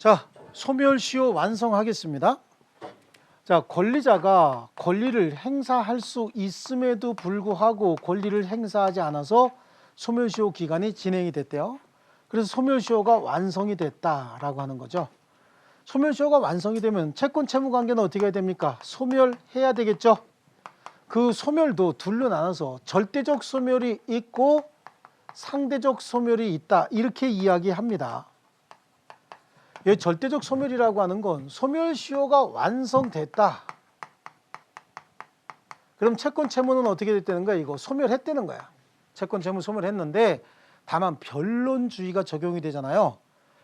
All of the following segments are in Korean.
자, 소멸시효 완성하겠습니다. 자, 권리자가 권리를 행사할 수 있음에도 불구하고 권리를 행사하지 않아서 소멸시효 기간이 진행이 됐대요. 그래서 소멸시효가 완성이 됐다라고 하는 거죠. 소멸시효가 완성이 되면 채권 채무 관계는 어떻게 해야 됩니까? 소멸해야 되겠죠. 그 소멸도 둘로 나눠서 절대적 소멸이 있고 상대적 소멸이 있다, 이렇게 이야기합니다. 이 절대적 소멸이라고 하는 건 소멸시효가 완성됐다. 그럼 채권 채무는 어떻게 됐다는 거야? 이거 소멸했다는 거야. 채권 채무 소멸했는데 다만 변론주의가 적용이 되잖아요.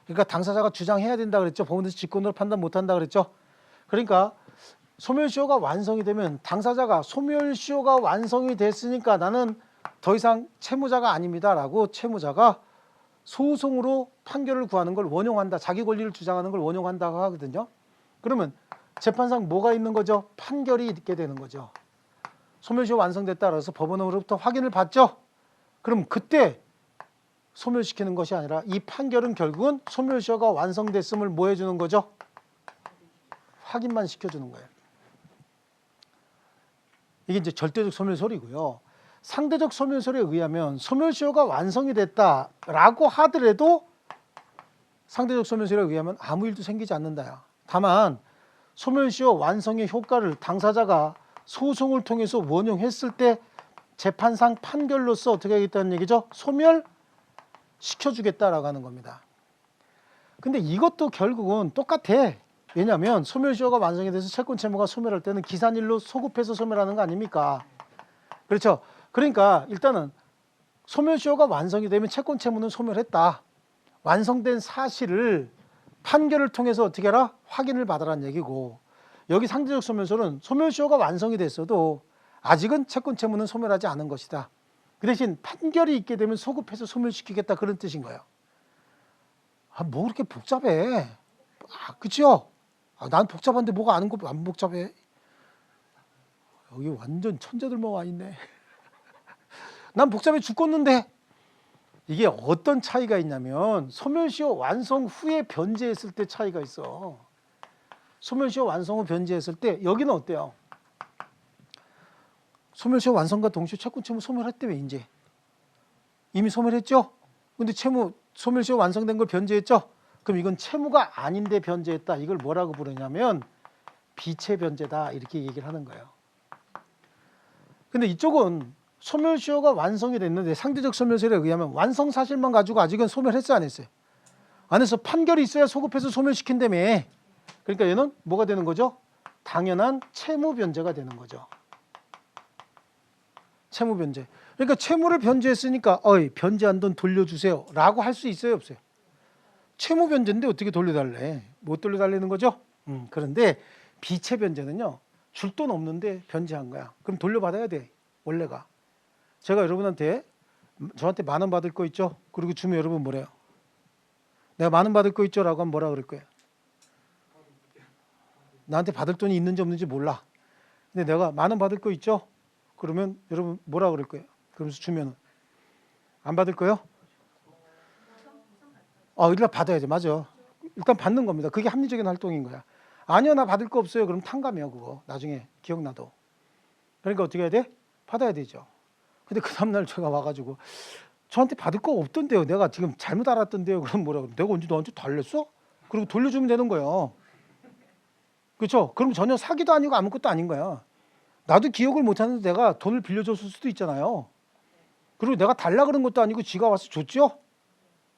그러니까 당사자가 주장해야 된다 그랬죠. 법원에서 직권으로 판단 못한다 그랬죠. 그러니까 소멸시효가 완성이 되면 당사자가 소멸시효가 완성이 됐으니까 나는 더 이상 채무자가 아닙니다라고 채무자가 소송으로 판결을 구하는 걸 원용한다. 자기 권리를 주장하는 걸 원용한다고 하거든요. 그러면 재판상 뭐가 있는 거죠? 판결이 있게 되는 거죠. 소멸시효 완성됐다 그래서 법원으로부터 확인을 받죠. 그럼 그때 소멸시키는 것이 아니라 이 판결은 결국은 소멸시효가 완성됐음을 뭐 해주는 거죠? 확인만 시켜주는 거예요. 이게 이제 절대적 소멸설이고요. 상대적 소멸설에 의하면 소멸시효가 완성이 됐다라고 하더라도 상대적 소멸설에 의하면 아무 일도 생기지 않는다요. 다만 소멸시효 완성의 효과를 당사자가 소송을 통해서 원용했을 때 재판상 판결로서 어떻게 하겠다는 얘기죠? 소멸시켜주겠다라고 하는 겁니다. 근데 이것도 결국은 똑같아. 왜냐하면 소멸시효가 완성이 돼서 채권 채무가 소멸할 때는 기산일로 소급해서 소멸하는 거 아닙니까? 그렇죠? 그러니까 일단은 소멸시효가 완성이 되면 채권 채무는 소멸했다. 완성된 사실을 판결을 통해서 어떻게 하라? 확인을 받으라는 얘기고, 여기 상대적 소멸설은 소멸시효가 완성이 됐어도 아직은 채권 채무는 소멸하지 않은 것이다. 그 대신 판결이 있게 되면 소급해서 소멸시키겠다, 그런 뜻인 거예요. 뭐 그렇게 복잡해? 그치요? 난 복잡한데 뭐가 아는 거 안 복잡해? 여기 완전 천재들만 와 있네. 난 복잡해 죽겠는데. 이게 어떤 차이가 있냐면 소멸시효 완성 후에 변제했을 때 차이가 있어. 소멸시효 완성 후 변제했을 때 여기는 어때요? 소멸시효 완성과 동시에 채권 채무 소멸했다며. 이제 이미 소멸했죠? 근데 채무 소멸시효 완성된 걸 변제했죠? 그럼 이건 채무가 아닌데 변제했다. 이걸 뭐라고 부르냐면 비채 변제다, 이렇게 얘기를 하는 거예요. 근데 이쪽은 소멸시효가 완성이 됐는데 상대적 소멸설에 의하면 완성 사실만 가지고 아직은 소멸했어요, 안 했어요? 안 해서 판결이 있어야 소급해서 소멸시킨다며. 그러니까 얘는 뭐가 되는 거죠? 당연한 채무 변제가 되는 거죠. 채무 변제. 그러니까 채무를 변제했으니까 변제한 돈 돌려주세요 라고 할 수 있어요, 없어요? 채무 변제인데 어떻게 돌려달래? 못 돌려달라는 거죠? 그런데 비채 변제는요, 줄 돈 없는데 변제한 거야. 그럼 돌려받아야 돼, 원래가. 제가 여러분한테 저한테 10,000원 받을 거 있죠? 그리고 주면 여러분 뭐래요? 내가 10,000원 받을 거 있죠? 라고 하면 뭐라 그럴 거예요? 나한테 받을 돈이 있는지 없는지 몰라. 근데 내가 10,000원 받을 거 있죠? 그러면 여러분 뭐라 그럴 거예요? 그러면서 주면은 안 받을 거예요? 일단 받아야지. 맞아. 일단 받는 겁니다. 그게 합리적인 활동인 거야. 아니요, 나 받을 거 없어요. 그럼 탕감이야, 그거. 나중에 기억나도. 그러니까 어떻게 해야 돼? 받아야 되죠. 근데 그 다음날 제가 와가지고 저한테 받을 거 없던데요. 내가 지금 잘못 알았던데요. 그럼 뭐라 그래? 내가 언제 너한테 달랬어? 그리고 돌려주면 되는 거예요. 그렇죠? 그럼 전혀 사기도 아니고 아무것도 아닌 거야. 나도 기억을 못하는데 내가 돈을 빌려줬을 수도 있잖아요. 그리고 내가 달라 그런 것도 아니고 지가 와서 줬죠?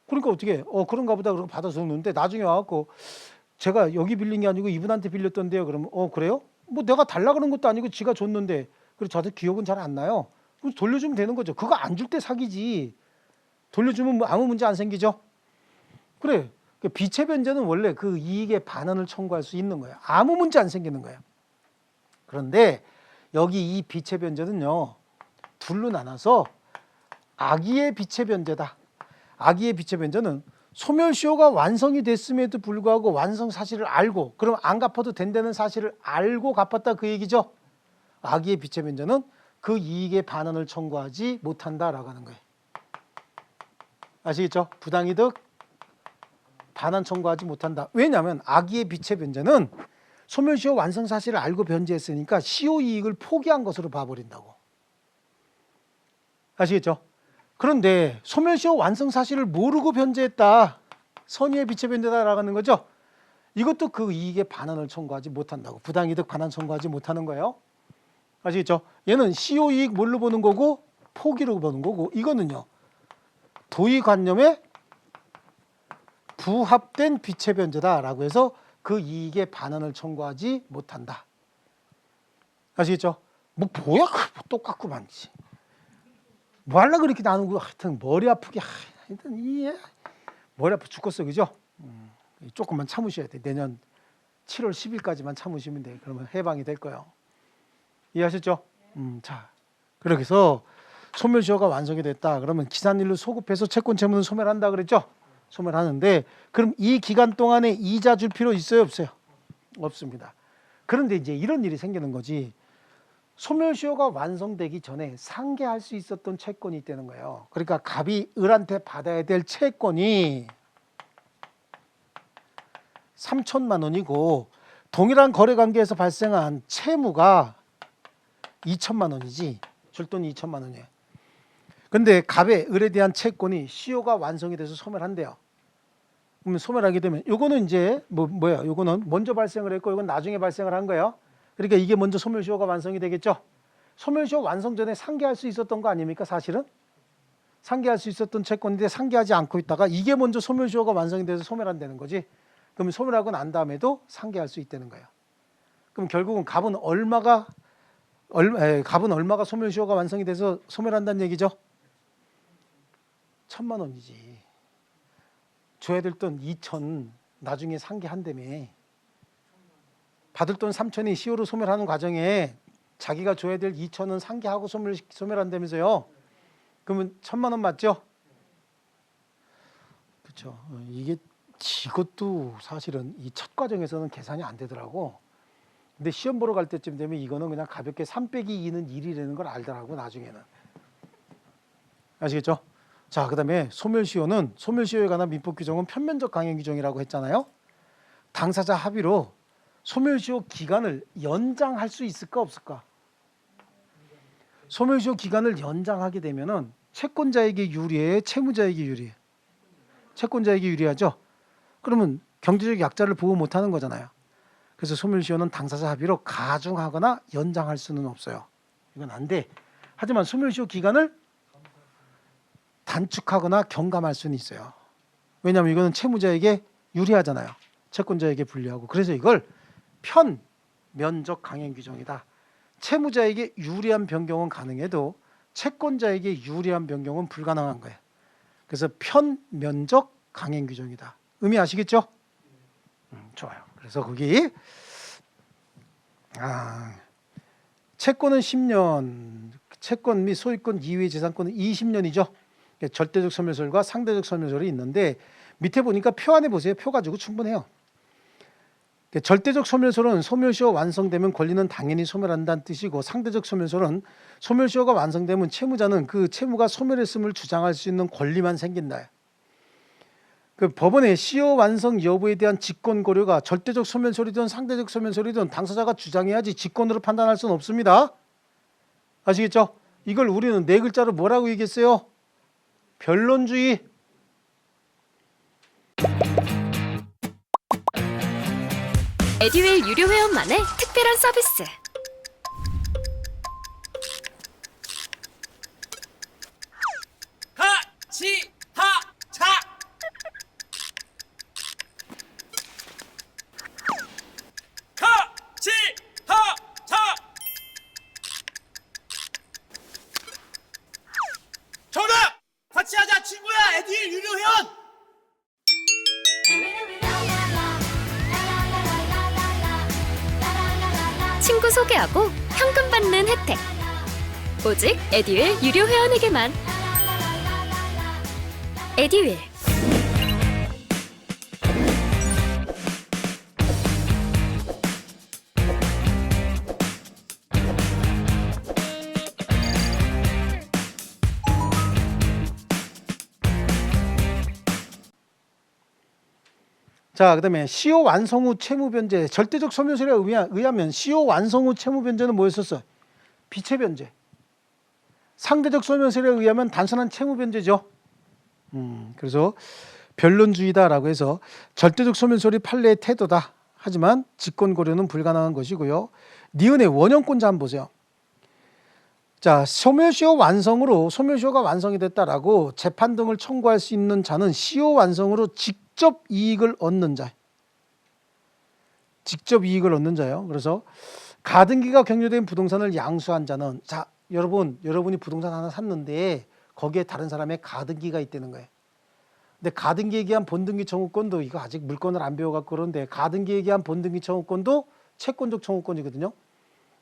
그러니까 어떻게 해? 그런가 보다 그러고 받아서 줬는데 나중에 와갖고 제가 여기 빌린 게 아니고 이분한테 빌렸던데요. 그러면 그래요? 뭐 내가 달라 그런 것도 아니고 지가 줬는데, 그리고 저도 기억은 잘 안 나요. 그럼 돌려주면 되는 거죠. 그거 안 줄 때 사기지. 돌려주면 뭐 아무 문제 안 생기죠. 그래. 비채 변제는 원래 그 이익의 반환을 청구할 수 있는 거예요. 아무 문제 안 생기는 거예요. 그런데 여기 이 비채 변제는요, 둘로 나눠서 악의의 비채 변제다. 악의의 비채 변제는 소멸시효가 완성이 됐음에도 불구하고 완성 사실을 알고, 그럼 안 갚아도 된다는 사실을 알고 갚았다, 그 얘기죠. 악의의 비채 변제는 그 이익의 반환을 청구하지 못한다라고 하는 거예요. 아시겠죠? 부당이득 반환 청구하지 못한다. 왜냐하면 악의의 비체 변제는 소멸시효 완성 사실을 알고 변제했으니까 시효 이익을 포기한 것으로 봐버린다고. 아시겠죠? 그런데 소멸시효 완성 사실을 모르고 변제했다. 선의의 비체 변제다라고 하는 거죠. 이것도 그 이익의 반환을 청구하지 못한다고. 부당이득 반환 청구하지 못하는 거예요. 아시겠죠? 얘는 시효 이익 뭘로 보는 거고 포기로 보는 거고, 이거는요 도의관념에 부합된 비체 변제다라고 해서 그 이익의 반환을 청구하지 못한다. 아시겠죠? 뭐야 똑같구만. 뭐 하려고 그렇게 나누고. 하여튼 머리 아프게. 하여튼 머리 아파 죽겠어. 그죠? 조금만 참으셔야 돼. 내년 7월 10일까지만 참으시면 돼. 그러면 해방이 될 거예요. 이해하셨죠? 자, 그렇게 해서 소멸시효가 완성이 됐다. 그러면 기산일로 소급해서 채권 채무는 소멸한다 그랬죠? 소멸하는데, 그럼 이 기간 동안에 이자 줄 필요 있어요, 없어요? 없습니다. 그런데 이제 이런 일이 생기는 거지. 소멸시효가 완성되기 전에 상계할 수 있었던 채권이 있다는 거예요. 그러니까 갑이 을한테 받아야 될 채권이 3천만 원이고 동일한 거래관계에서 발생한 채무가 2천만 원이지. 줄 돈이 2천만 원이에요. 근데 갑의 을에 대한 채권이 시효가 완성이 돼서 소멸한대요. 그러면 소멸하게 되면 요거는 이제 뭐야? 요거는 먼저 발생을 했고 이건 나중에 발생을 한 거예요. 그러니까 이게 먼저 소멸시효가 완성이 되겠죠. 소멸시효 완성 전에 상계할 수 있었던 거 아닙니까? 사실은 상계할 수 있었던 채권인데 상계하지 않고 있다가 이게 먼저 소멸시효가 완성이 돼서 소멸한다는 거지. 그러면 소멸하고 난 다음에도 상계할 수 있다는 거예요. 그럼 결국은 갑은 얼마가 소멸시효가 완성이 돼서 소멸한다는 얘기죠? 1,000만 원이지. 줘야 될 돈 2천 나중에 상계한다며. 받을 돈 3천이 시효로 소멸하는 과정에 자기가 줘야 될 2천은 상계하고 소멸한다면서요. 그러면 1,000만 원 맞죠? 그렇죠. 이것도 사실은 이 첫 과정에서는 계산이 안 되더라고. 근데 시험 보러 갈 때쯤 되면 이거는 그냥 가볍게 3 빼기 2는 1이라는 걸 알더라고 나중에는. 아시겠죠? 자, 그다음에 소멸시효에 관한 민법 규정은 편면적 강행 규정이라고 했잖아요. 당사자 합의로 소멸시효 기간을 연장할 수 있을까 없을까? 소멸시효 기간을 연장하게 되면은 채권자에게 유리해, 채무자에게 유리해? 채권자에게 유리하죠. 그러면 경제적 약자를 보호 못하는 거잖아요. 그래서 소멸시효는 당사자 합의로 가중하거나 연장할 수는 없어요. 이건 안 돼. 하지만 소멸시효 기간을 단축하거나 경감할 수는 있어요. 왜냐하면 이거는 채무자에게 유리하잖아요. 채권자에게 불리하고. 그래서 이걸 편면적 강행 규정이다. 채무자에게 유리한 변경은 가능해도 채권자에게 유리한 변경은 불가능한 거예요. 그래서 편면적 강행 규정이다. 의미 아시겠죠? 좋아요. 그래서 거기 채권은 10년, 채권 및 소유권 이외의 재산권은 20년이죠. 절대적 소멸설과 상대적 소멸설이 있는데 밑에 보니까 표 안에 보세요. 표 가지고 충분해요. 절대적 소멸설은 소멸시효 완성되면 권리는 당연히 소멸한다는 뜻이고, 상대적 소멸설은 소멸시효가 완성되면 채무자는 그 채무가 소멸했음을 주장할 수 있는 권리만 생긴다. 그 법원의 시효 완성 여부에 대한 직권 고려가 절대적 소멸설이든 상대적 소멸설이든 당사자가 주장해야지 직권으로 판단할 수는 없습니다. 아시겠죠? 이걸 우리는 네 글자로 뭐라고 얘기했어요? 변론주의. 에듀윌 유료 회원만의 특별한 서비스. 하치하차 하치하차 정답! 같이 하자 친구야. 에듀윌 유료 회원. 친구 소개하고 현금 받는 혜택. 오직 에듀윌 유료 회원에게만. 에듀윌. 자, 그다음에 시효 완성 후 채무 변제. 절대적 소멸시효에 의하면 시효 완성 후 채무 변제는 뭐였었어? 비채 변제. 상대적 소멸시효에 의하면 단순한 채무 변제죠. 그래서 변론주의다라고 해서 절대적 소멸시효이 판례의 태도다. 하지만 직권 고려는 불가능한 것이고요. 니은의 원형권자 한번 보세요. 자, 소멸시효 완성으로 소멸시효가 완성이 됐다라고 재판 등을 청구할 수 있는 자는 시효 완성으로 직접 이익을 얻는 자. 직접 이익을 얻는 자예요. 그래서 가등기가 격려된 부동산을 양수한 자는, 자, 여러분이 부동산 하나 샀는데 거기에 다른 사람의 가등기가 있다는 거예요. 근데 가등기에 기한 본등기 청구권도, 이거 아직 물건을 안 배워갖고 그런데, 가등기에 기한 본등기 청구권도 채권적 청구권이거든요.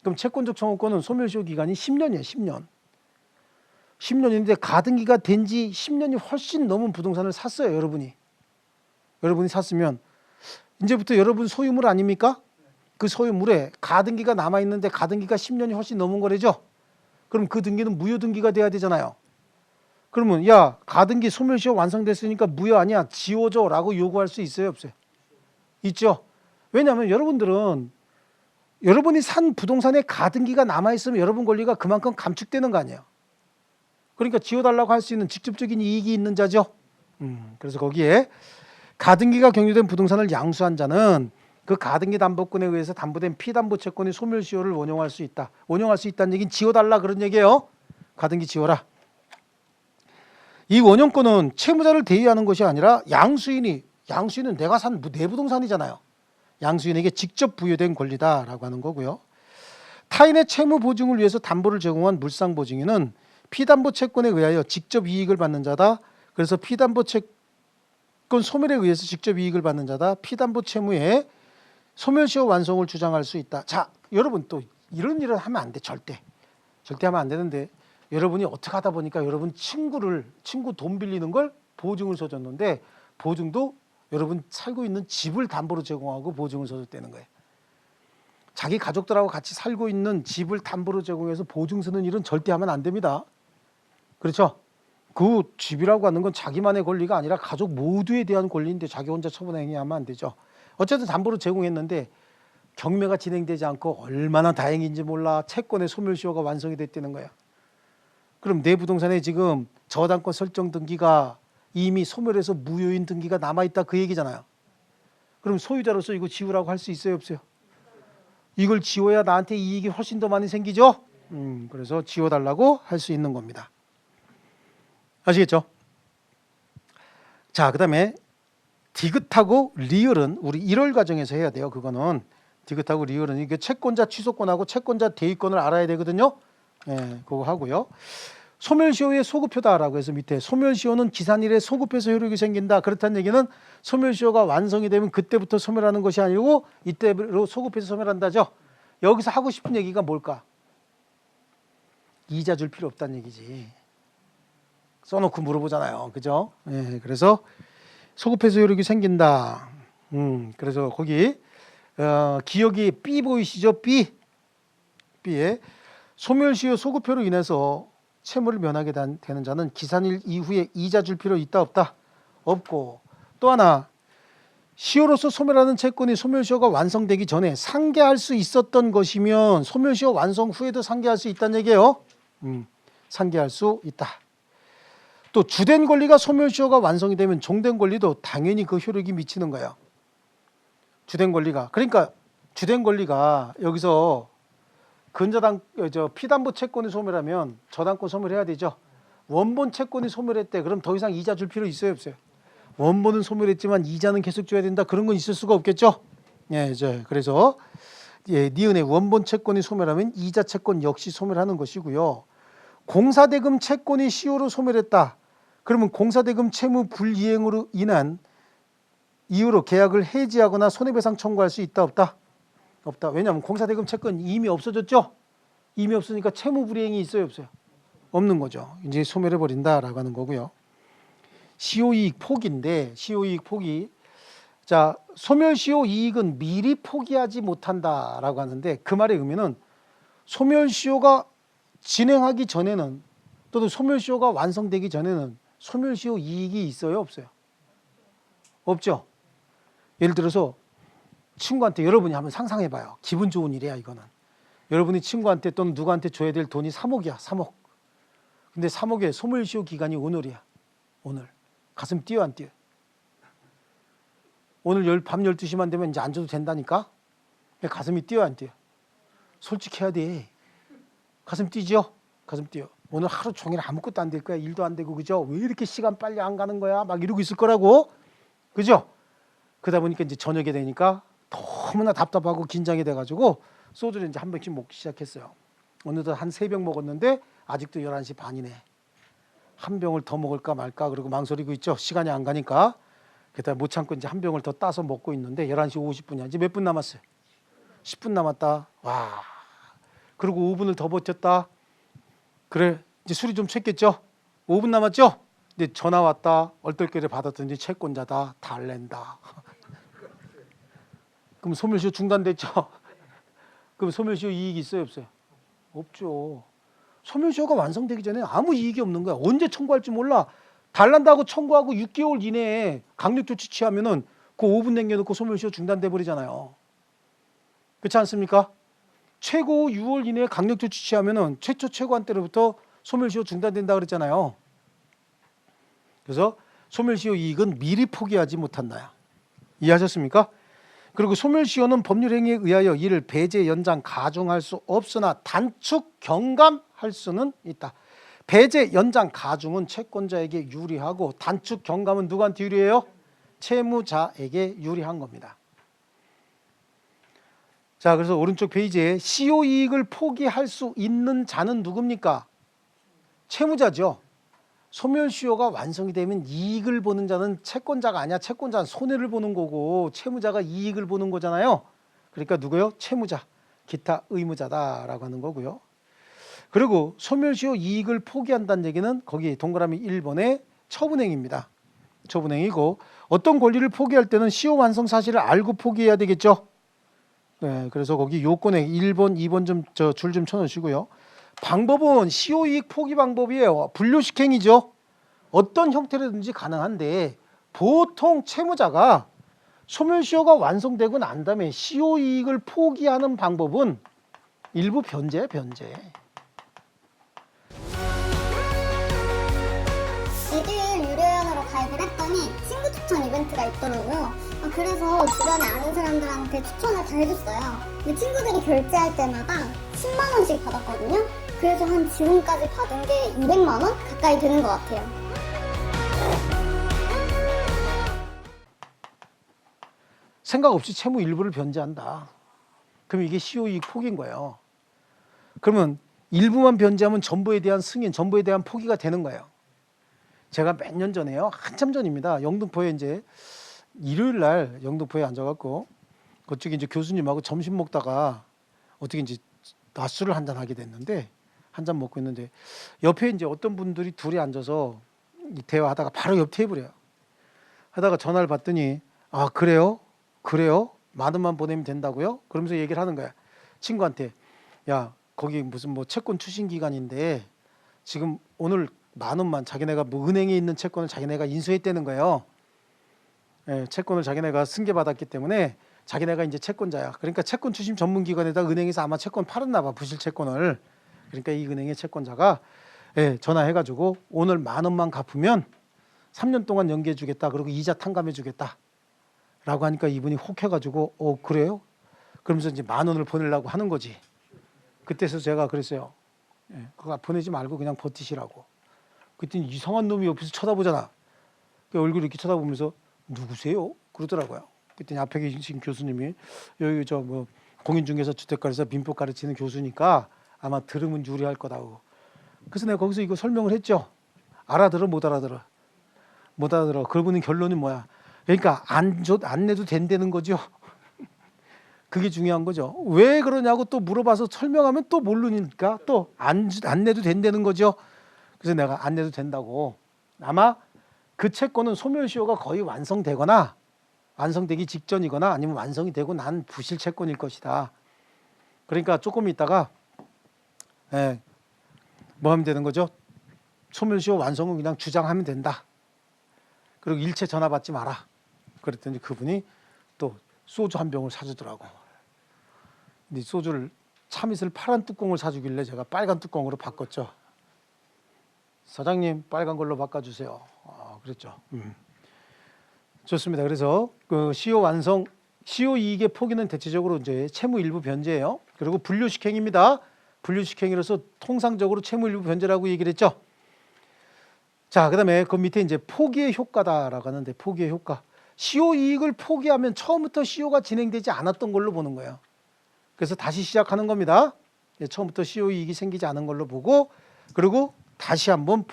그럼 채권적 청구권은 소멸시효 기간이 10년이에요. 10년. 10년인데 가등기가 된 지 10년이 훨씬 넘은 부동산을 샀어요. 여러분이 샀으면 이제부터 여러분 소유물 아닙니까? 그 소유물에 가등기가 남아있는데 가등기가 10년이 훨씬 넘은 거래죠. 그럼 그 등기는 무효등기가 돼야 되잖아요. 그러면 야, 가등기 소멸시효 완성됐으니까 무효 아니야, 지워줘 라고 요구할 수 있어요, 없어요? 있죠. 왜냐하면 여러분이 산 부동산에 가등기가 남아있으면 여러분 권리가 그만큼 감축되는 거 아니에요. 그러니까 지워달라고 할 수 있는 직접적인 이익이 있는 자죠. 그래서 거기에 가등기가 격려된 부동산을 양수한 자는 그 가등기 담보권에 의해서 담보된 피담보 채권의 소멸시효를 원용할 수 있다. 원용할 수 있다는 얘기는 지워달라 그런 얘기예요. 가등기 지워라. 이 원용권은 채무자를 대의하는 것이 아니라 양수인은 내가 산 내 부동산이잖아요. 양수인에게 직접 부여된 권리다라고 하는 거고요. 타인의 채무 보증을 위해서 담보를 제공한 물상 보증인은 피담보 채권에 의하여 직접 이익을 받는 자다. 그래서 피담보 채권 소멸에 의해서 직접 이익을 받는 자다. 피담보 채무에 소멸시효 완성을 주장할 수 있다. 자, 여러분 또 이런 일을 하면 안 돼. 절대 하면 안 되는데, 여러분이 어떻게 하다 보니까 여러분 친구 돈 빌리는 걸 보증을 서줬는데, 보증도 여러분 살고 있는 집을 담보로 제공하고 보증을 서줬다는 거예요. 자기 가족들하고 같이 살고 있는 집을 담보로 제공해서 보증 서는 일은 절대 하면 안 됩니다. 그렇죠? 그 집이라고 하는 건 자기만의 권리가 아니라 가족 모두에 대한 권리인데 자기 혼자 처분행위하면 안 되죠. 어쨌든 담보로 제공했는데 경매가 진행되지 않고 얼마나 다행인지 몰라 채권의 소멸시효가 완성이 됐다는 거야. 그럼 내 부동산에 지금 저당권 설정 등기가 이미 소멸해서 무효인 등기가 남아있다 그 얘기잖아요. 그럼 소유자로서 이거 지우라고 할 수 있어요, 없어요? 이걸 지워야 나한테 이익이 훨씬 더 많이 생기죠. 그래서 지워달라고 할 수 있는 겁니다. 아시겠죠? 자, 그 다음에 디귿하고 리을은 우리 1월 과정에서 해야 돼요. 그거는 디귿하고 리을은 이게 채권자 취소권하고 채권자 대위권을 알아야 되거든요. 예, 그거 하고요. 소멸시효의 소급효다라고 해서 밑에 소멸시효는 기산일에 소급해서 효력이 생긴다. 그렇다는 얘기는 소멸시효가 완성이 되면 그때부터 소멸하는 것이 아니고 이때로 소급해서 소멸한다죠. 여기서 하고 싶은 얘기가 뭘까? 이자 줄 필요 없다는 얘기지. 써놓고 물어보잖아요. 그죠? 예, 그래서 소급해서 효력이 생긴다. 그래서 거기 기억이 B 보이시죠? B에 소멸시효 소급효로 인해서 채무를 면하게 되는 자는 기산일 이후에 이자 줄 필요 있다 없다? 없고, 또 하나 시효로서 소멸하는 채권이 소멸시효가 완성되기 전에 상계할 수 있었던 것이면 소멸시효 완성 후에도 상계할 수 있다는 얘기예요. 상계할 수 있다. 또 주된 권리가 소멸시효가 완성이 되면 종된 권리도 당연히 그 효력이 미치는 거예요. 주된 권리가, 그러니까 주된 권리가 여기서 피담보 채권이 소멸하면 저당권 소멸해야 되죠. 원본 채권이 소멸했대. 그럼 더 이상 이자 줄 필요 있어요, 없어요? 원본은 소멸했지만 이자는 계속 줘야 된다. 그런 건 있을 수가 없겠죠. 예, 그래서 니은의 원본 채권이 소멸하면 이자 채권 역시 소멸하는 것이고요. 공사대금 채권이 시효로 소멸했다. 그러면 공사대금 채무 불이행으로 인한 이유로 계약을 해지하거나 손해배상 청구할 수 있다 없다? 없다. 왜냐하면 공사대금 채권 이미 없어졌죠. 이미 없으니까 채무 불이행이 있어요, 없어요? 없는 거죠. 이제 소멸해 버린다라고 하는 거고요. 시효이익 포기인데, 시효이익 포기, 자, 소멸시효 이익은 미리 포기하지 못한다라고 하는데, 그 말의 의미는 소멸시효가 진행하기 전에는, 또는 소멸시효가 완성되기 전에는 소멸시효 이익이 있어요, 없어요? 없죠. 예를 들어서 친구한테 여러분이 한번 상상해봐요. 기분 좋은 일이야 이거는. 여러분이 친구한테 또는 누구한테 줘야 될 돈이 3억이야. 3억. 근데 3억에 소멸시효 기간이 오늘이야. 오늘. 가슴 뛰어 안 뛰어? 오늘 밤 12시만 되면 이제 안 줘도 된다니까? 가슴이 뛰어 안 뛰어? 솔직해야 돼. 가슴 뛰죠? 가슴 뛰어. 오늘 하루 종일 아무것도 안 될 거야. 일도 안 되고 그죠? 왜 이렇게 시간 빨리 안 가는 거야? 막 이러고 있을 거라고. 그죠? 그러다 보니까 이제 저녁에 되니까 너무나 답답하고 긴장이 돼가지고 소주를 이제 한 병씩 먹기 시작했어요. 어느덧 한 3병 먹었는데 아직도 11시 반이네. 한 병을 더 먹을까 말까 그러고 망설이고 있죠. 시간이 안 가니까. 그러다 못 참고 이제 한 병을 더 따서 먹고 있는데 11시 50분이야. 이제 몇 분 남았어요? 10분 남았다. 와. 그리고 5분을 더 버텼다. 그래 이제 술이 좀 취했겠죠. 5분 남았죠. 근데 전화 왔다. 얼떨결에 받았더니 채권자다. 달랜다. 그럼 소멸시효 중단됐죠. 그럼 소멸시효 이익이 있어요 없어요? 없죠. 소멸시효가 완성되기 전에 아무 이익이 없는 거야. 언제 청구할지 몰라. 달란다고 청구하고 6개월 이내에 강력조치 취하면은 그 5분 남겨놓고 소멸시효 중단돼 버리잖아요. 그렇지 않습니까? 최고 6월 이내에 강력조치 취하면은 최초 최고한 때로부터 소멸시효 중단된다 그랬잖아요. 그래서 소멸시효 이익은 미리 포기하지 못한다. 이해하셨습니까? 그리고 소멸시효는 법률행위에 의하여 이를 배제, 연장, 가중할 수 없으나 단축, 경감할 수는 있다. 배제, 연장, 가중은 채권자에게 유리하고 단축, 경감은 누구한테 유리해요? 채무자에게 유리한 겁니다. 자, 그래서 오른쪽 페이지에 시효이익을 포기할 수 있는 자는 누굽니까? 채무자죠. 소멸시효가 완성이 되면 이익을 보는 자는 채권자가 아니야. 채권자는 손해를 보는 거고 채무자가 이익을 보는 거잖아요. 그러니까 누구요? 채무자, 기타 의무자다라고 하는 거고요. 그리고 소멸시효 이익을 포기한다는 얘기는 거기 동그라미 1번의 처분행위입니다. 처분행위고 어떤 권리를 포기할 때는 시효 완성 사실을 알고 포기해야 되겠죠. 네, 그래서 거기 요건에 1번, 2번 좀 줄 좀 쳐놓으시고요. 방법은 시효이익 포기 방법이에요. 분류식행위죠. 어떤 형태로든지 가능한데 보통 채무자가 소멸시효가 완성되고 난 다음에 시효이익을 포기하는 방법은 일부 변제야, 변제. 에듀윌 유료회원으로 가입을 했더니 친구 추천 이벤트가 있더라고요. 그래서 주변에 아는 사람들한테 추천을 다 해줬어요. 근데 친구들이 결제할 때마다 10만 원씩 받았거든요. 그래서 한 지금까지 받은 게 200만 원 가까이 되는 것 같아요. 생각 없이 채무 일부를 변제한다. 그럼 이게 시효이익 포기인 거예요. 그러면 일부만 변제하면 전부에 대한 승인, 전부에 대한 포기가 되는 거예요. 제가 몇 년 전에요. 한참 전입니다. 영등포에 이제 일요일 날 영등포에 앉아갖고 그쪽에 이제 교수님하고 점심 먹다가 어떻게 이제 낮술을 한잔 하게 됐는데 한 잔 먹고 있는데 옆에 이제 어떤 분들이 둘이 앉아서 대화하다가 바로 옆 테이블이에요. 하다가 전화를 받더니 아 그래요? 그래요? 만 원만 보내면 된다고요? 그러면서 얘기를 하는 거야. 친구한테 야 거기 무슨 뭐 채권 추심 기간인데 지금 오늘 만 원만 자기네가 뭐 은행에 있는 채권을 자기네가 인수했다는 거예요. 예, 채권을 자기네가 승계받았기 때문에 자기네가 이제 채권자야. 그러니까 채권 추심 전문 기관에다 은행에서 아마 채권 팔았나 봐. 부실 채권을. 그러니까 이 은행의 채권자가 예, 전화해가지고 오늘 만 원만 갚으면 3년 동안 연기해 주겠다. 그리고 이자 탕감해 주겠다. 라고 하니까 이분이 혹해가지고 그래요? 그러면서 이제 만 원을 보내려고 하는 거지. 그때서 제가 그랬어요. 예, 그거 보내지 말고 그냥 버티시라고. 그랬더니 이상한 놈이 옆에서 쳐다보잖아. 그 얼굴 이렇게 쳐다보면서 누구세요? 그러더라고요. 그랬더니 앞에 계신 교수님이 여기 저 뭐 공인중개사 주택가에서 민법 가르치는 교수니까 아마 들으면 유리할 거다고. 그래서 내가 거기서 이거 설명을 했죠. 알아들어 못 알아들어? 못 알아들어. 그러고는 결론이 뭐야? 그러니까 안 내도 된다는 거죠. 그게 중요한 거죠. 왜 그러냐고 또 물어봐서 설명하면 또 모르니까 또 안 내도 된다는 거죠. 그래서 내가 안 내도 된다고. 아마 그 채권은 소멸시효가 거의 완성되거나 완성되기 직전이거나 아니면 완성이 되고 난 부실 채권일 것이다. 그러니까 조금 있다가 뭐 하면 되는 거죠? 소멸시효 완성은 그냥 주장하면 된다. 그리고 일체 전화 받지 마라. 그랬더니 그분이 소주 한 병을 사주더라고. 근데 소주를 참이슬 파란 뚜껑을 사주길래 제가 빨간 뚜껑으로 바꿨죠. 사장님 빨간 걸로 바꿔주세요. 그랬죠. 좋습니다. 그래서 그 시효 완성, 시효 이익의 포기는 대체적으로 이제 채무 일부 변제예요. 그리고 분류식행입니다. 분류식행이라서 통상적으로 채무 일부 변제라고 얘기를 했죠. 자, 그다음에 그 밑에 이제 포기의 효과다라고 하는데 포기의 효과. 시효 이익을 포기하면 처음부터 시효가 진행되지 않았던 걸로 보는 거예요. 그래서 다시 시작하는 겁니다. 처음부터 시효 이익이 생기지 않은 걸로 보고 그리고 다시 한번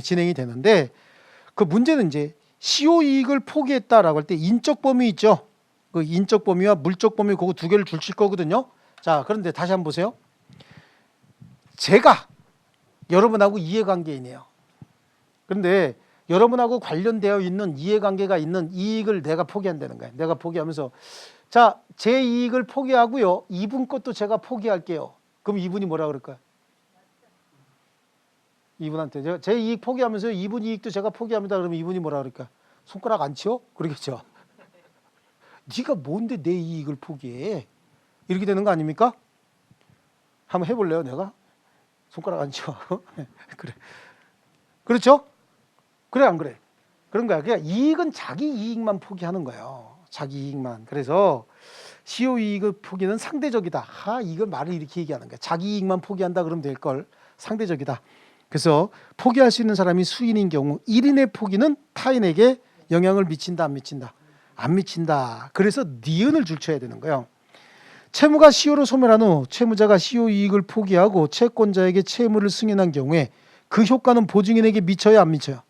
진행이 되는데 그 문제는 이제 시효 이익을 포기했다라고 할 때 인적 범위 있죠. 그 인적 범위와 물적 범위 그거 두 개를 줄칠 거거든요. 자, 그런데 다시 한번 보세요. 제가 여러분하고 이해관계이네요. 그런데 여러분하고 관련되어 있는 이해관계가 있는 이익을 내가 포기한다는 거예요. 내가 포기하면서 자, 제 이익을 포기하고요. 이분 것도 제가 포기할게요. 그럼 이분이 뭐라 그럴까요? 이분한테 제 이익 포기하면서 이분 이익도 제가 포기합니다. 그러면 이분이 뭐라 그럴까? 손가락 안 치워? 그러겠죠. 네가 뭔데 내 이익을 포기해? 이렇게 되는 거 아닙니까? 한번 해볼래요, 내가? 손가락 안 치워. 그래. 그렇죠? 그래, 안 그래? 그런 거야. 그냥 이익은 자기 이익만 포기하는 거예요. 자기 이익만. 그래서 시효 이익의 포기는 상대적이다. 이걸 말을 이렇게 얘기하는 거야. 자기 이익만 포기한다 그러면 될 걸. 상대적이다. 그래서 포기할 수 있는 사람이 수인인 경우 1인의 포기는 타인에게 영향을 미친다, 안 미친다? 안 미친다. 그래서 니은을 줄쳐야 되는 거예요. 채무가 시효로 소멸한 후 채무자가 시효 이익을 포기하고 채권자에게 채무를 승인한 경우에 그 효과는 보증인에게 미쳐요, 안 미쳐요?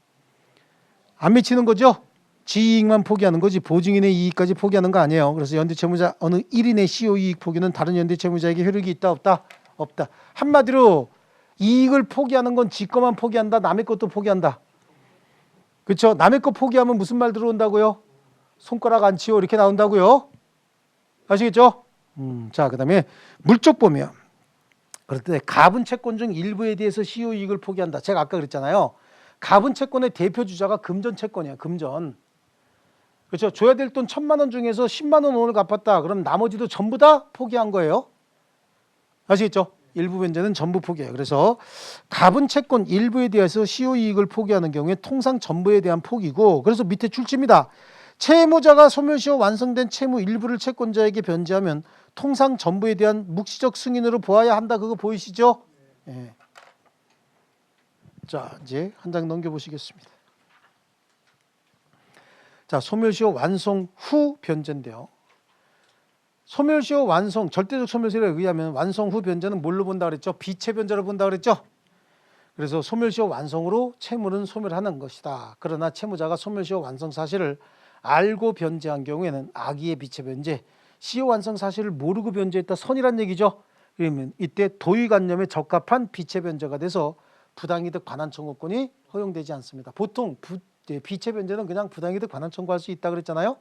안 미치는 거죠. 지 이익만 포기하는 거지 보증인의 이익까지 포기하는 거 아니에요. 그래서 연대채무자 어느 1인의 시효 이익 포기는 다른 연대채무자에게 효력이 있다, 없다? 없다. 한마디로 이익을 포기하는 건 지 거만 포기한다, 남의 것도 포기한다. 그렇죠? 남의 거 포기하면 무슨 말 들어온다고요? 손가락 안 치워 이렇게 나온다고요. 아시겠죠? 자, 그다음에 물적 범위요. 그럴 때 가분 채권 중 일부에 대해서 시효 이익을 포기한다. 제가 아까 그랬잖아요. 가분 채권의 대표 주자가 금전 채권이에요. 금전. 그렇죠? 줘야 될 돈 1,000만 원 중에서 10만 원 오늘 갚았다. 그럼 나머지도 전부 다 포기한 거예요. 아시겠죠? 일부 변제는 전부 포기해요. 그래서 가분 채권 일부에 대해서 시효 이익을 포기하는 경우에 통상 전부에 대한 포기고 그래서 밑에 출제입니다. 채무자가 소멸시효 완성된 채무 일부를 채권자에게 변제하면 통상 전부에 대한 묵시적 승인으로 보아야 한다. 그거 보이시죠? 네. 자, 이제 한 장 넘겨보시겠습니다. 자, 소멸시효 완성 후 변제인데요. 소멸시효 완성, 절대적 소멸시효에 의하면 완성 후 변제는 뭘로 본다 그랬죠? 비채 변제로 본다 그랬죠? 그래서 소멸시효 완성으로 채무는 소멸하는 것이다. 그러나 채무자가 소멸시효 완성 사실을 알고 변제한 경우에는 악의의 비채 변제, 시효 완성 사실을 모르고 변제했다 선이란 얘기죠. 그러면 이때 도의관념에 적합한 비채 변제가 돼서 부당이득 반환 청구권이 허용되지 않습니다. 보통 비채 변제는 그냥 부당이득 반환 청구할 수 있다 그랬잖아요.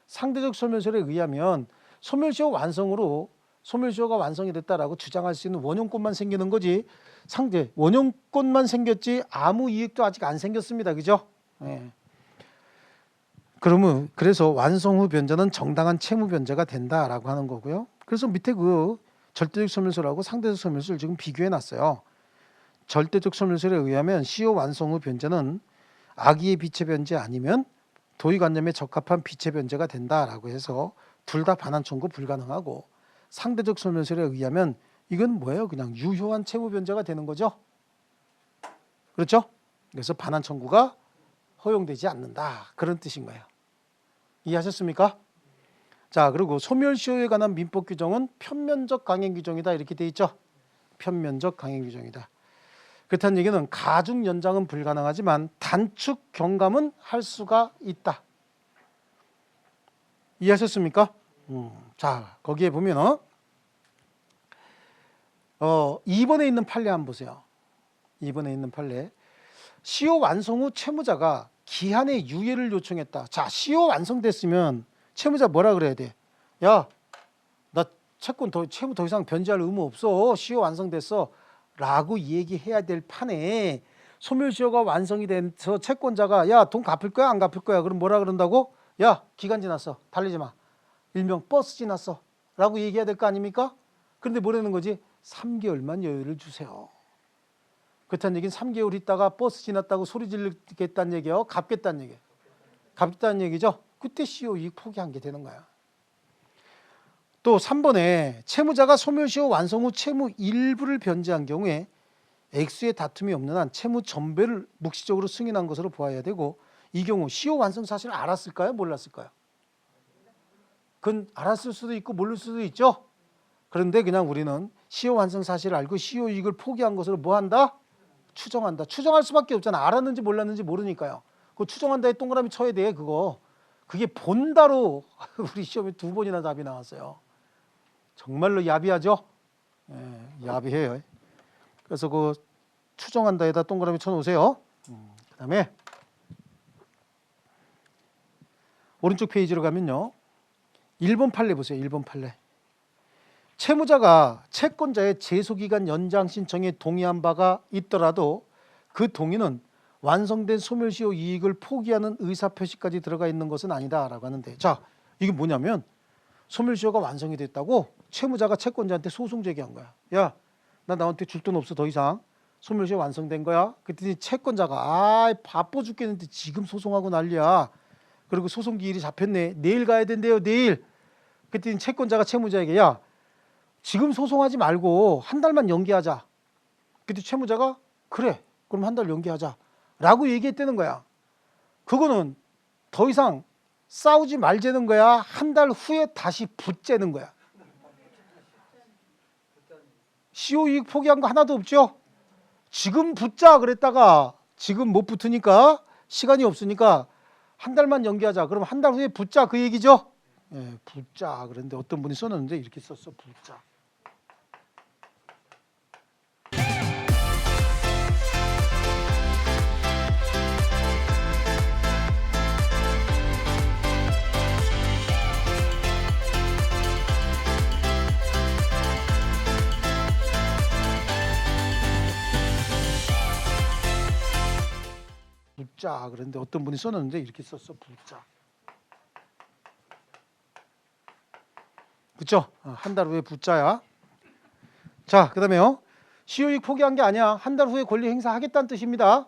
상대적 소멸시효에 의하면 소멸시효 완성으로 소멸시효가 완성이 됐다라고 주장할 수 있는 원용권만 생기는 거지 상대 원용권만 생겼지 아무 이익도 아직 안 생겼습니다. 그죠? 네. 그러면 그래서 완성 후 변제는 정당한 채무 변제가 된다라고 하는 거고요. 그래서 밑에 그 절대적 소멸시효라고 상대적 소멸시효를 지금 비교해 놨어요. 절대적 소멸시효에 의하면 시효 완성 후 변제는 악의의 비채 변제 아니면 도의관념에 적합한 비채 변제가 된다라고 해서 둘 다 반환 청구 불가능하고 상대적 소멸시효에 의하면 이건 뭐예요? 그냥 유효한 채무 변제가 되는 거죠. 그렇죠? 그래서 반환 청구가 허용되지 않는다. 그런 뜻인 거예요. 이해하셨습니까? 자, 그리고 소멸시효에 관한 민법 규정은 편면적 강행 규정이다. 이렇게 돼 있죠. 편면적 강행 규정이다. 그렇다는 얘기는 가중 연장은 불가능하지만 단축 경감은 할 수가 있다. 이해하셨습니까? 자, 거기에 보면 2번에 있는 판례 한번 보세요. 2번에 있는 판례. 시효 완성 후 채무자가 기한의 유예를 요청했다. 자, 시효 완성됐으면 채무자 뭐라 그래야 돼? 야, 나 채무 더 이상 변제할 의무 없어. 시효 완성됐어. 라고 얘기해야 될 판에 소멸시효가 완성이 돼서 채권자가 야, 돈 갚을 거야 안 갚을 거야? 그럼 뭐라 그런다고? 야, 기간 지났어. 달리지 마. 일명 버스 지났어. 라고 얘기해야 될 거 아닙니까? 그런데 뭐라는 거지? 3개월만 여유를 주세요. 그렇다는 얘기는 3개월 있다가 버스 지났다고 소리 지르겠다는 얘기요. 갚겠다는 얘기. 갚겠다는 얘기죠. 그때 시효 이익 포기한 게 되는 거야. 또 3번에 채무자가 소멸시효 완성 후 채무 일부를 변제한 경우에 액수의 다툼이 없는 한 채무 전배를 묵시적으로 승인한 것으로 보아야 되고, 이 경우 시효 완성 사실을 알았을까요? 몰랐을까요? 그건 알았을 수도 있고 모를 수도 있죠. 그런데 그냥 우리는 시효 완성 사실을 알고 시효 이익을 포기한 것으로 뭐 한다? 추정한다. 추정할 수밖에 없잖아. 알았는지 몰랐는지 모르니까요. 그 추정한다에 동그라미 쳐야 돼. 그게 본다로 우리 시험에 2번이나 답이 나왔어요. 정말로 야비하죠? 예, 야비해요. 그래서 그 추정한다에다 동그라미 쳐놓으세요. 그 다음에 오른쪽 페이지로 가면요. 1번 판례 보세요. 1번 판례. 채무자가 채권자의 제소기간 연장 신청에 동의한 바가 있더라도 그 동의는 완성된 소멸시효 이익을 포기하는 의사표시까지 들어가 있는 것은 아니다라고 하는데, 자, 이게 뭐냐면 소멸시효가 완성이 됐다고 채무자가 채권자한테 소송 제기한 거야. 야, 나 나한테 줄 돈 없어 더 이상. 소멸시효 완성된 거야. 그랬더니 채권자가 바빠 죽겠는데 지금 소송하고 난리야. 그리고 소송 기일이 잡혔네. 내일 가야 된대요. 내일. 그랬더니 채권자가 채무자에게 야, 지금 소송하지 말고 한 달만 연기하자. 그때 채무자가 그래, 그럼 한 달 연기하자 라고 얘기했다는 거야. 그거는 더 이상 싸우지 말자는 거야, 한 달 후에 다시 붙자는 거야. 시효 이익 포기한 거 하나도 없죠. 지금 붙자 그랬다가 지금 못 붙으니까, 시간이 없으니까 한 달만 연기하자. 그럼 한 달 후에 붙자 그 얘기죠. 예, 붙자. 그런데 어떤 분이 써놨는데 이렇게 썼어. 붙자. 붙자. 그런데 어떤 분이 써놨는데 이렇게 썼어. 붙자. 그렇죠? 한 달 후에 붙자야. 자, 그 다음에요. 시효이익 포기한 게 아니야. 한 달 후에 권리 행사하겠다는 뜻입니다.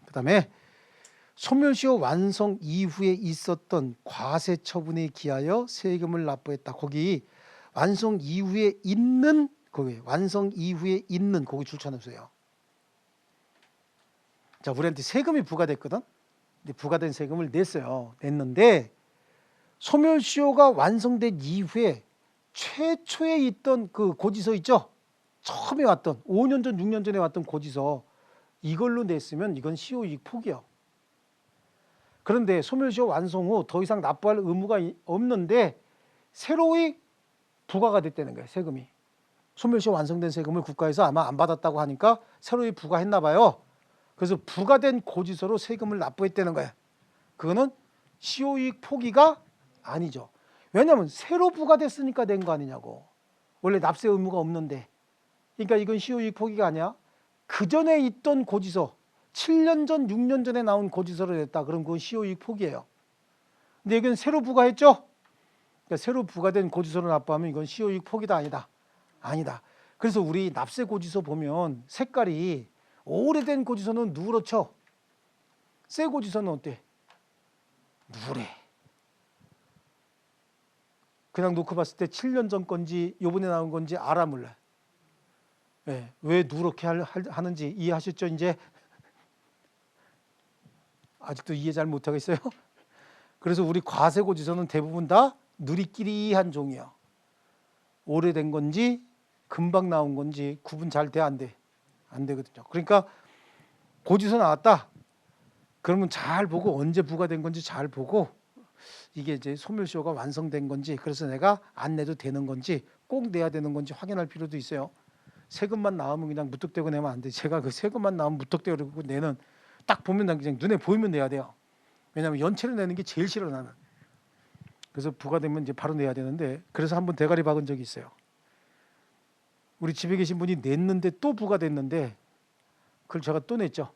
그 다음에 소멸시효 완성 이후에 있었던 과세 처분에 기하여 세금을 납부했다. 거기 완성 이후에 있는, 거기 완성 이후에 있는 거기 줄쳐놓으세요. 자, 우리한테 세금이 부과됐거든. 근데 부과된 세금을 냈어요. 냈는데 소멸시효가 완성된 이후에 최초에 있던 그 고지서 있죠? 처음에 왔던 5년 전, 6년 전에 왔던 고지서, 이걸로 냈으면 이건 시효이익 포기요. 그런데 소멸시효 완성 후 더 이상 납부할 의무가 없는데 새로이 부과가 됐다는 거예요. 세금이. 소멸시효 완성된 세금을 국가에서 아마 안 받았다고 하니까 새로이 부과했나 봐요. 그래서 부과된 고지서로 세금을 납부했다는 거예요. 그거는 시효이익 포기가 아니죠. 왜냐하면 새로 부과됐으니까 낸 거 아니냐고. 원래 납세 의무가 없는데. 그러니까 이건 시효이익 포기가 아니야. 그 전에 있던 고지서, 7년 전, 6년 전에 나온 고지서를 냈다. 그럼 그건 시효이익 포기예요. 근데 이건 새로 부과했죠. 그러니까 새로 부과된 고지서를 납부하면 이건 시효이익 포기다 아니다. 아니다. 그래서 우리 납세 고지서 보면 색깔이 오래된 고지서는 누렇죠. 새 고지서는 어때? 누래. 그냥 놓고 봤을 때 7년 전 건지 요번에 나온 건지 알아 몰라. 네, 왜 누렇게 하는지 이해하셨죠? 이제 아직도 이해 잘 못하겠어요? 그래서 우리 과세고지서는 대부분 다 누리끼리한 종이야. 오래된 건지 금방 나온 건지 구분 잘 돼 안 돼? 안 되거든요. 그러니까 고지서 나왔다. 그러면 잘 보고 언제 부과된 건지 잘 보고, 이게 이제 소멸시효가 완성된 건지, 그래서 내가 안 내도 되는 건지, 꼭 내야 되는 건지 확인할 필요도 있어요. 세금만 나오면 그냥 무턱대고 내면 안 돼. 제가 그 세금만 나오면 무턱대고 내는, 딱 보면 난 그냥 눈에 보이면 내야 돼요. 왜냐하면 연체를 내는 게 제일 싫어 나는. 그래서 부과되면 이제 바로 내야 되는데, 그래서 한번 대가리 박은 적이 있어요. 우리 집에 계신 분이 냈는데 또 부과됐는데 그걸 제가 또 냈죠.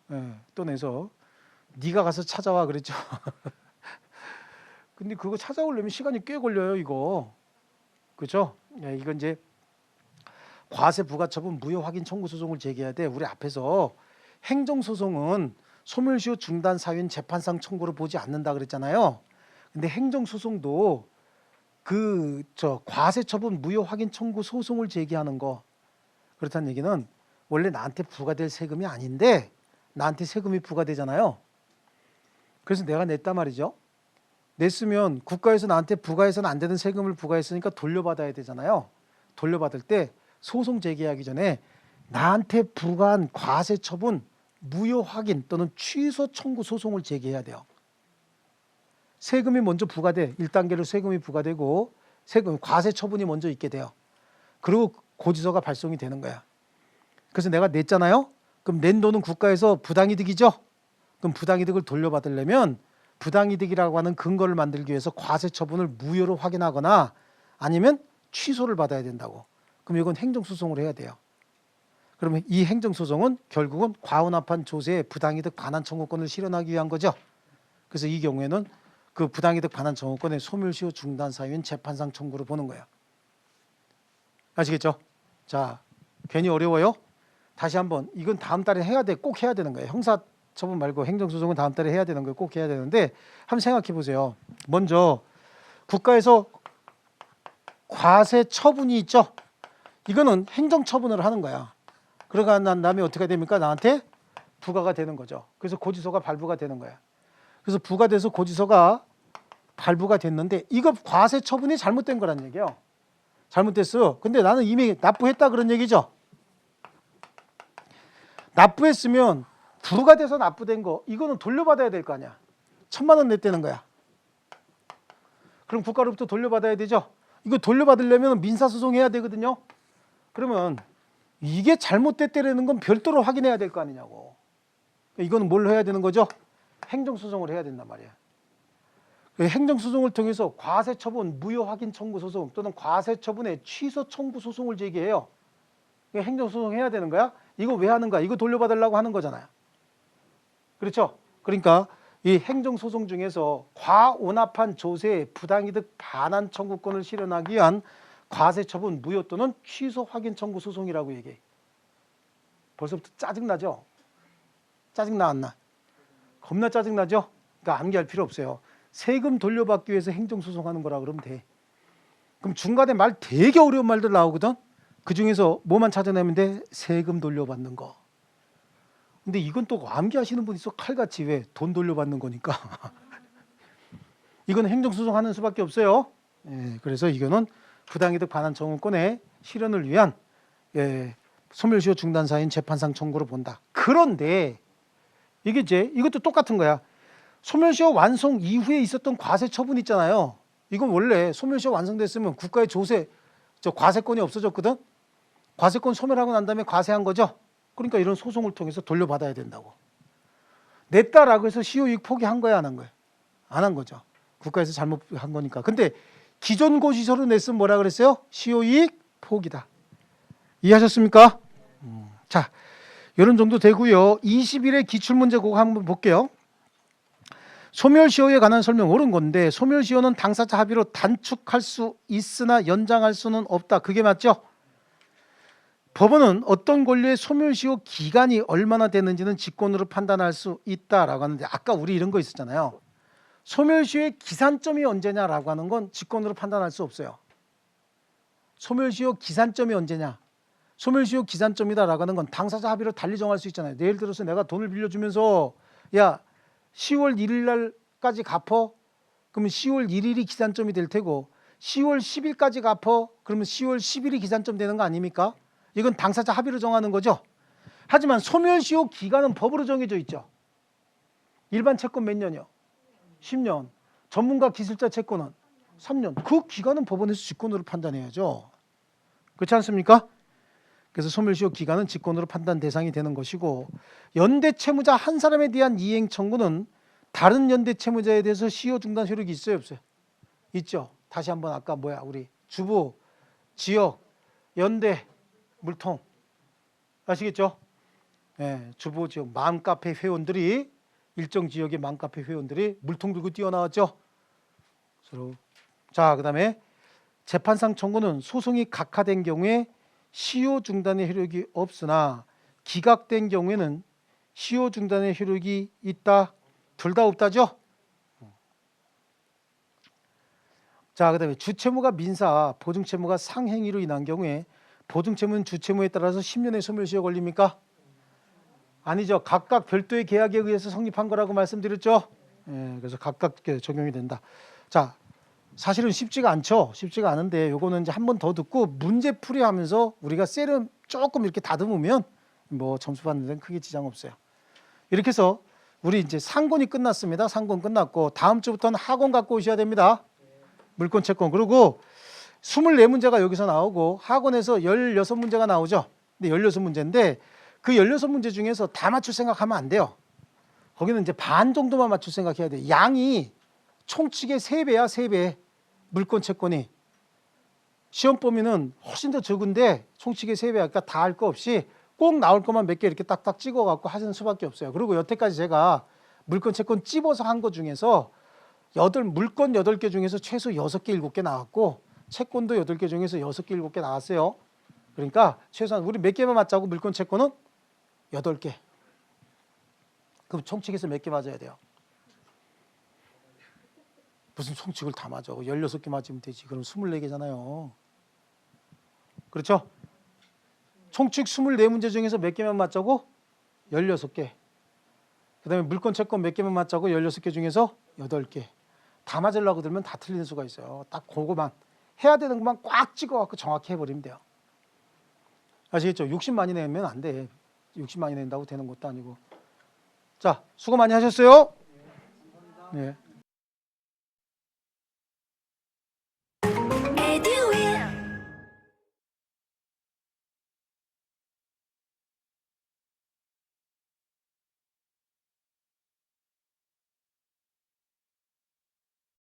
네, 또 내서 네가 가서 찾아와 그랬죠. 근데 그거 찾아오려면 시간이 꽤 걸려요, 이거. 그렇죠? 예, 이건 이제 과세 부가처분 무효 확인 청구 소송을 제기해야 돼. 우리 앞에서 행정 소송은 소멸시효 중단 사유인 재판상 청구를 보지 않는다 그랬잖아요. 근데 행정 소송도 그 과세 처분 무효 확인 청구 소송을 제기하는 거, 그렇다는 얘기는 원래 나한테 부과될 세금이 아닌데 나한테 세금이 부과되잖아요. 그래서 내가 냈단 말이죠. 냈으면 국가에서 나한테 부과해서는 안 되는 세금을 부과했으니까 돌려받아야 되잖아요. 돌려받을 때 소송 제기하기 전에 나한테 부과한 과세 처분 무효 확인 또는 취소 청구 소송을 제기해야 돼요. 세금이 먼저 부과돼. 1단계로 세금이 부과되고 세금 과세 처분이 먼저 있게 돼요. 그리고 고지서가 발송이 되는 거야. 그래서 내가 냈잖아요. 그럼 낸 돈은 국가에서 부당이득이죠. 그럼 부당이득을 돌려받으려면 부당이득이라고 하는 근거를 만들기 위해서 과세 처분을 무효로 확인하거나 아니면 취소를 받아야 된다고. 그럼 이건 행정소송을 해야 돼요. 그러면 이 행정소송은 결국은 과온합한 조세의 부당이득 반환 청구권을 실현하기 위한 거죠. 그래서 이 경우에는 그 부당이득 반환 청구권의 소멸시효 중단 사유인 재판상 청구를 보는 거예요. 아시겠죠? 자, 괜히 어려워요? 다시 한번, 이건 다음 달에 해야 돼. 꼭 해야 되는 거예요. 형사처분 말고 행정소송은 다음 달에 해야 되는 거예요. 꼭 해야 되는데 한번 생각해 보세요. 먼저 국가에서 과세 처분이 있죠. 이거는 행정처분을 하는 거야. 그러고 난 다음에 어떻게 됩니까? 나한테 부과가 되는 거죠. 그래서 고지서가 발부가 되는 거야. 그래서 부과돼서 고지서가 발부가 됐는데 이거 과세 처분이 잘못된 거란 얘기예요. 잘못됐어. 근데 나는 이미 납부했다 그런 얘기죠. 납부했으면 부과돼서 납부된 거 이거는 돌려받아야 될 거 아니야. 1,000만 원 냈다는 거야. 그럼 국가로부터 돌려받아야 되죠. 이거 돌려받으려면 민사소송해야 되거든요. 그러면 이게 잘못됐다는 건 별도로 확인해야 될 거 아니냐고. 이거는 뭘 해야 되는 거죠? 행정소송을 해야 된단 말이야. 행정소송을 통해서 과세처분 무효 확인 청구 소송 또는 과세처분의 취소 청구 소송을 제기해요. 행정소송 해야 되는 거야. 이거 왜 하는 거야? 이거 돌려받으려고 하는 거잖아요. 그렇죠? 그러니까 이 행정소송 중에서 과온합한 조세의 부당이득 반환 청구권을 실현하기 위한 과세처분 무효 또는 취소 확인 청구 소송이라고 얘기해. 벌써부터 짜증나죠? 짜증나 안 나? 겁나 짜증나죠? 그러니까 암기할 필요 없어요. 세금 돌려받기 위해서 행정소송하는 거라 그러면 돼. 그럼 중간에 말 되게 어려운 말들 나오거든. 그중에서 뭐만 찾아내면 돼? 세금 돌려받는 거. 근데 이건 또 암기하시는 분 있어. 칼같이. 왜? 돈 돌려받는 거니까. 이건 행정소송하는 수밖에 없어요. 예, 그래서 이거는 부당이득 반환 청구권의 실현을 위한 소멸시효 중단사인 재판상 청구를 본다. 그런데 이게 이제 이것도 똑같은 거야. 소멸시효 완성 이후에 있었던 과세 처분 있잖아요. 이건 원래 소멸시효 완성됐으면 국가의 조세, 과세권이 없어졌거든. 과세권 소멸하고 난 다음에 과세한 거죠. 그러니까 이런 소송을 통해서 돌려받아야 된다고. 냈다라고 해서 시효이익 포기한 거야, 안 한 거야? 안 한 거죠. 국가에서 잘못한 거니까. 근데 기존 고지서로 냈으면 뭐라 그랬어요? 시효이익 포기다. 이해하셨습니까? 자, 이런 정도 되고요. 20일의 기출문제 그거 한번 볼게요. 소멸시효에 관한 설명 옳은 건데 소멸시효는 당사자 합의로 단축할 수 있으나 연장할 수는 없다. 그게 맞죠? 법원은 어떤 권리의 소멸시효 기간이 얼마나 되는지는 직권으로 판단할 수 있다라고 하는데 아까 우리 이런 거 있었잖아요. 소멸시효의 기산점이 언제냐라고 하는 건 직권으로 판단할 수 없어요. 소멸시효 기산점이 언제냐? 소멸시효 기산점이다라고 하는 건 당사자 합의로 달리 정할 수 있잖아요. 예를 들어서 내가 돈을 빌려주면서 야 10월 1일 날까지 갚어? 그러면 10월 1일이 기산점이 될 테고 10월 10일까지 갚어? 그러면 10월 10일이 기산점 되는 거 아닙니까? 이건 당사자 합의로 정하는 거죠. 하지만 소멸시효 기간은 법으로 정해져 있죠. 일반 채권 몇 년이요? 10년. 전문가 기술자 채권은 3년. 그 기간은 법원에서 직권으로 판단해야죠. 그렇지 않습니까? 그래서 소멸시효 기간은 직권으로 판단 대상이 되는 것이고 연대 채무자 한 사람에 대한 이행 청구는 다른 연대 채무자에 대해서 시효 중단 효력이 있어요, 없어요? 있죠. 다시 한번 아까 우리 주부, 지역, 연대, 물통 아시겠죠? 예, 주부, 지역, 마음카페 회원들이 일정 지역의 맘카페 회원들이 물통 들고 뛰어나왔죠. 자, 그다음에 재판상 청구는 소송이 각하된 경우에 시효 중단의 효력이 없으나 기각된 경우에는 시효 중단의 효력이 있다. 둘 다 없다죠. 자, 그다음에 주채무가 민사, 보증채무가 상행위로 인한 경우에 보증채무는 주채무에 따라서 10년의 소멸시효 걸립니까? 아니죠. 각각 별도의 계약에 의해서 성립한 거라고 말씀드렸죠. 예, 그래서 각각 적용이 된다. 자, 사실은 쉽지가 않죠. 쉽지가 않은데 요거는 이제 한 번 더 듣고 문제 풀이하면서 우리가 셀을 조금 이렇게 다듬으면 뭐 점수 받는 데는 크게 지장 없어요. 이렇게 해서 우리 이제 상권이 끝났습니다. 상권 끝났고 다음 주부터는 하권 갖고 오셔야 됩니다. 물권 채권. 그리고 24문제가 여기서 나오고 하권에서 16문제가 나오죠. 근데 16문제인데 그 16문제 중에서 다 맞출 생각하면 안 돼요. 거기는 이제 반 정도만 맞출 생각해야 돼요. 양이 총칙의 3배야, 3배. 물권 채권이. 시험 범위는 훨씬 더 적은데 총칙의 3배. 그러니까 다 할 거 없이 꼭 나올 것만 몇 개 이렇게 딱딱 찍어갖고 하시는 수밖에 없어요. 그리고 여태까지 제가 물권 채권 찝어서 한 거 중에서 물권 8개 중에서 최소 6개, 7개 나왔고 채권도 8개 중에서 6개, 7개 나왔어요. 그러니까 최소한 우리 몇 개만 맞자고 물권 채권은 8개. 그럼 총칙에서 몇 개 맞아야 돼요? 무슨 총칙을 다 맞아. 16개 맞으면 되지. 그럼 24개잖아요. 그렇죠? 총칙 24문제 중에서 몇 개만 맞자고? 16개. 그 다음에 물권 채권 몇 개만 맞자고? 16개 중에서 8개. 다 맞으려고 들면 다 틀리는 수가 있어요. 딱 그거만. 해야 되는 것만 꽉 찍어갖고 정확히 해버리면 돼요. 아시겠죠? 60 많이 내면 안 돼. 60 많이 낸다고 되는 것도 아니고. 자, 수고 많이 하셨어요. 네.